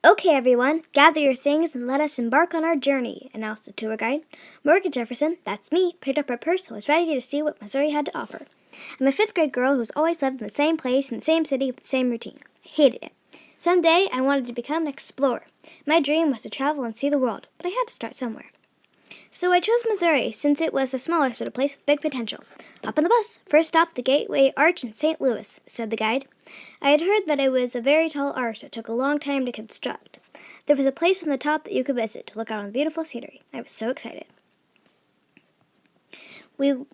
Okay, everyone, gather your things and let us embark on our journey, announced the tour guide. Morgan Jefferson, that's me, picked up her purse and was ready to see what Missouri had to offer. I'm a fifth grade girl who's always lived in the same place, in the same city, with the same routine. I hated it. Someday, I wanted to become an explorer. My dream was to travel and see the world, but I had to start somewhere. So I chose Missouri, since it was a smaller sort of place with big potential. Hop on the bus. First stop, the Gateway Arch in St. Louis, said the guide. I had heard that it was a very tall arch that took a long time to construct. There was a place on the top that you could visit to look out on the beautiful scenery. I was so excited. When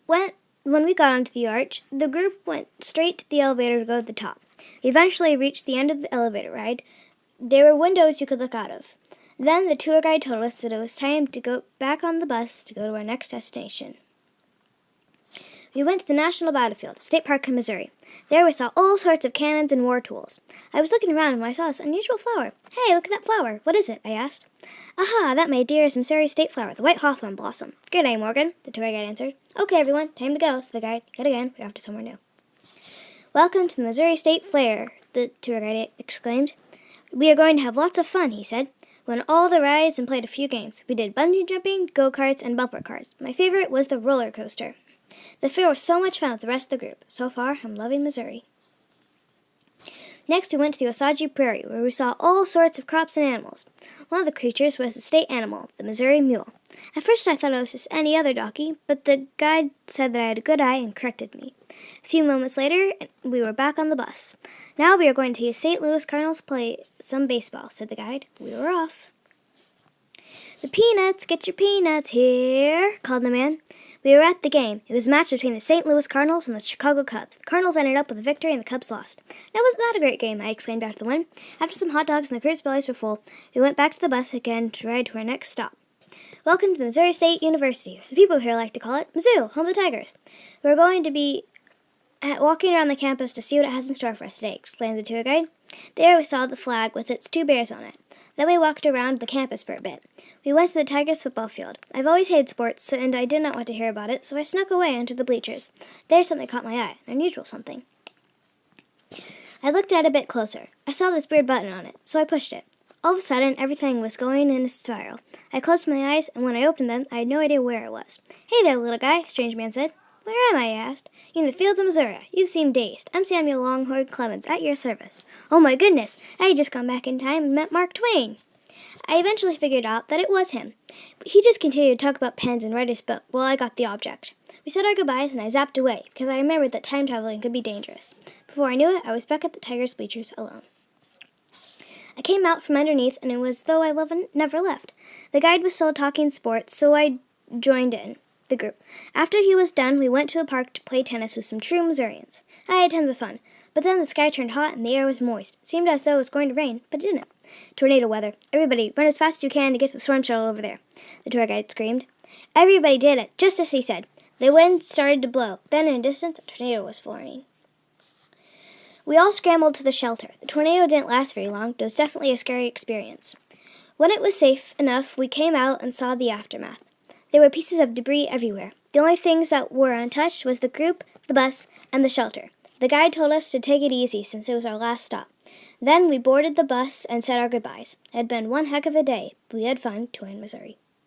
we got onto the arch, the group went straight to the elevator to go to the top. We eventually reached the end of the elevator ride. There were windows you could look out of. Then the tour guide told us that it was time to go back on the bus to go to our next destination. We went to the National Battlefield, State Park in Missouri. There we saw all sorts of cannons and war tools. I was looking around when I saw this unusual flower. Hey, look at that flower. What is it? I asked. Aha, that, my dear, is Missouri state flower, the white hawthorn blossom. Good day, Morgan, the tour guide answered. Okay, everyone, time to go, said the guide. Yet again, we're off to somewhere new. Welcome to the Missouri State Fair, the tour guide exclaimed. We are going to have lots of fun, he said. We went all the rides and played a few games. We did bungee jumping, go-karts, and bumper cars. My favorite was the roller coaster. The fair was so much fun with the rest of the group. So far, I'm loving Missouri. Next, we went to the Osage Prairie, where we saw all sorts of crops and animals. One of the creatures was the state animal, the Missouri mule. At first, I thought it was just any other donkey, but the guide said that I had a good eye and corrected me. A few moments later, we were back on the bus. Now we are going to see the St. Louis Cardinals play some baseball, said the guide. We were off. The peanuts, get your peanuts here, called the man. We were at the game. It was a match between the St. Louis Cardinals and the Chicago Cubs. The Cardinals ended up with a victory and the Cubs lost. Now wasn't that a great game, I exclaimed after the win. After some hot dogs and the crew's bellies were full, we went back to the bus again to ride to our next stop. Welcome to the Missouri State University, or as the people here like to call it, Mizzou, home of the Tigers. We're going to be walking around the campus to see what it has in store for us today, exclaimed the tour guide. There we saw the flag with its two bears on it. Then we walked around the campus for a bit. We went to the Tigers football field. I've always hated sports, and I did not want to hear about it, so I snuck away under the bleachers. There something caught my eye, an unusual something. I looked at it a bit closer. I saw this weird button on it, so I pushed it. All of a sudden, everything was going in a spiral. I closed my eyes, and when I opened them, I had no idea where I was. Hey there, little guy, a strange man said. Where am I? I asked. In the fields of Missouri. You seem dazed. I'm Samuel Longhorn Clemens, at your service. Oh my goodness, I had just gone back in time and met Mark Twain. I eventually figured out that it was him. He just continued to talk about pens and write his book while I got the object. We said our goodbyes and I zapped away because I remembered that time traveling could be dangerous. Before I knew it, I was back at the Tigers bleachers alone. I came out from underneath and it was as though I never left. The guide was still talking sports, so I joined in the group. After he was done, we went to the park to play tennis with some true Missourians. I had tons of fun, but then the sky turned hot and the air was moist. It seemed as though it was going to rain, but it didn't. Tornado weather. Everybody, run as fast as you can to get to the storm shuttle over there, the tour guide screamed. Everybody did it, just as he said. The wind started to blow. Then in the distance, a tornado was forming. We all scrambled to the shelter. The tornado didn't last very long, but it was definitely a scary experience. When it was safe enough, we came out and saw the aftermath. There were pieces of debris everywhere. The only things that were untouched was the group, the bus, and the shelter. The guide told us to take it easy since it was our last stop. Then we boarded the bus and said our goodbyes. It had been one heck of a day, but we had fun touring Missouri.